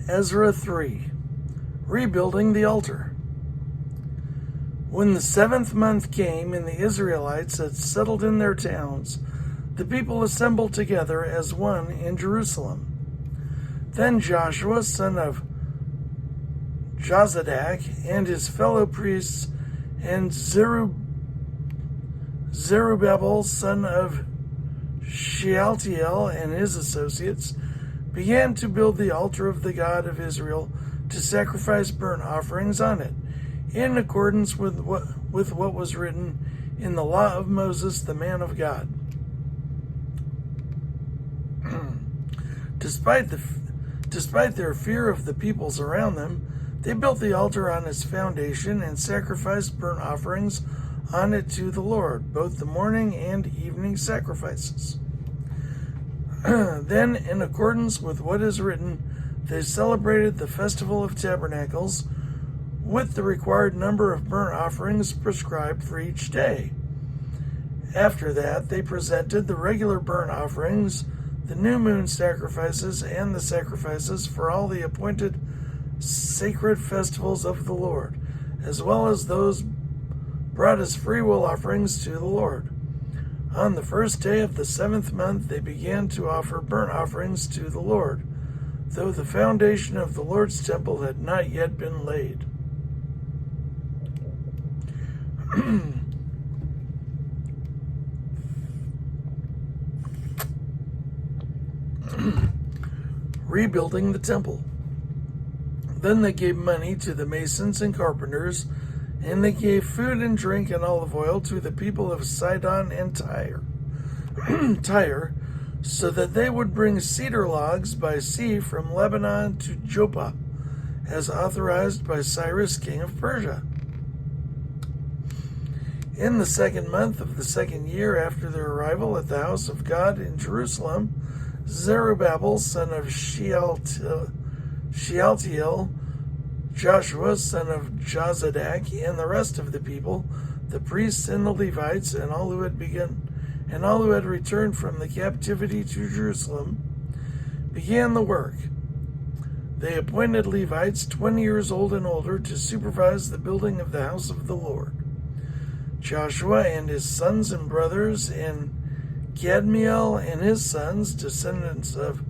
Ezra 3. Rebuilding the altar. When the 7th month came and the Israelites had settled in their towns, the people assembled together as one in Jerusalem. Then Joshua, son of Jozadak, and his fellow priests, and Zerubbabel, son of Shealtiel, and his associates, began to build the altar of the God of Israel to sacrifice burnt offerings on it, in accordance with what was written in the law of Moses, the man of God. Despite their fear of the peoples around them, they built the altar on its foundation and sacrificed burnt offerings on it to the Lord, both the morning and evening sacrifices. Then, in accordance with what is written, they celebrated the Festival of Tabernacles with the required number of burnt offerings prescribed for each day. After that, they presented the regular burnt offerings, the new moon sacrifices, and the sacrifices for all the appointed sacred festivals of the Lord, as well as those brought as freewill offerings to the Lord. On the first day of the 7th month, they began to offer burnt offerings to the Lord, though the foundation of the Lord's temple had not yet been laid. Rebuilding the temple. Then they gave money to the masons and carpenters, and they gave food and drink and olive oil to the people of Sidon and Tyre, so that they would bring cedar logs by sea from Lebanon to Joppa, as authorized by Cyrus, king of Persia. In the 2nd month of the 2nd year after their arrival at the house of God in Jerusalem, Zerubbabel, son of Shealtiel, Joshua, son of Jozadak, and the rest of the people, the priests and the Levites, and all who had returned from the captivity to Jerusalem, began the work. They appointed Levites 20 years old and older to supervise the building of the house of the Lord. Joshua and his sons and brothers, and Kadmiel and his sons, descendants of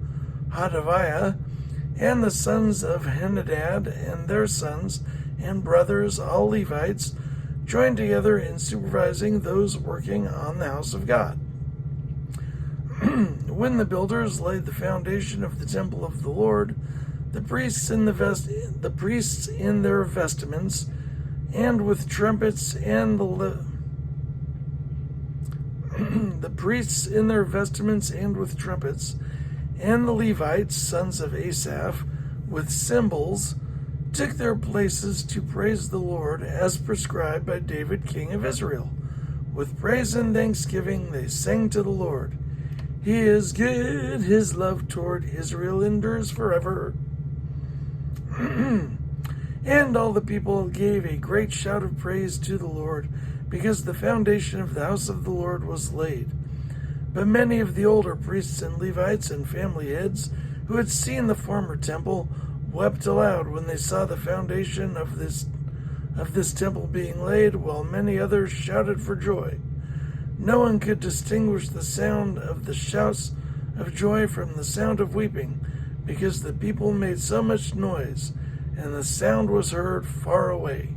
Hodaviah, and the sons of Henadad and their sons and brothers, all Levites, joined together in supervising those working on the house of God. When the builders laid the foundation of the temple of the Lord, the priests in their vestments, and with trumpets, and the priests in their vestments and with trumpets, and the Levites, sons of Asaph, with cymbals, took their places to praise the Lord as prescribed by David, king of Israel. With praise and thanksgiving they sang to the Lord. He is good, his love toward Israel endures forever. And all the people gave a great shout of praise to the Lord, because the foundation of the house of the Lord was laid. But many of the older priests and Levites and family heads who had seen the former temple wept aloud when they saw the foundation of this temple being laid, while many others shouted for joy. No one could distinguish the sound of the shouts of joy from the sound of weeping, because the people made so much noise, and the sound was heard far away.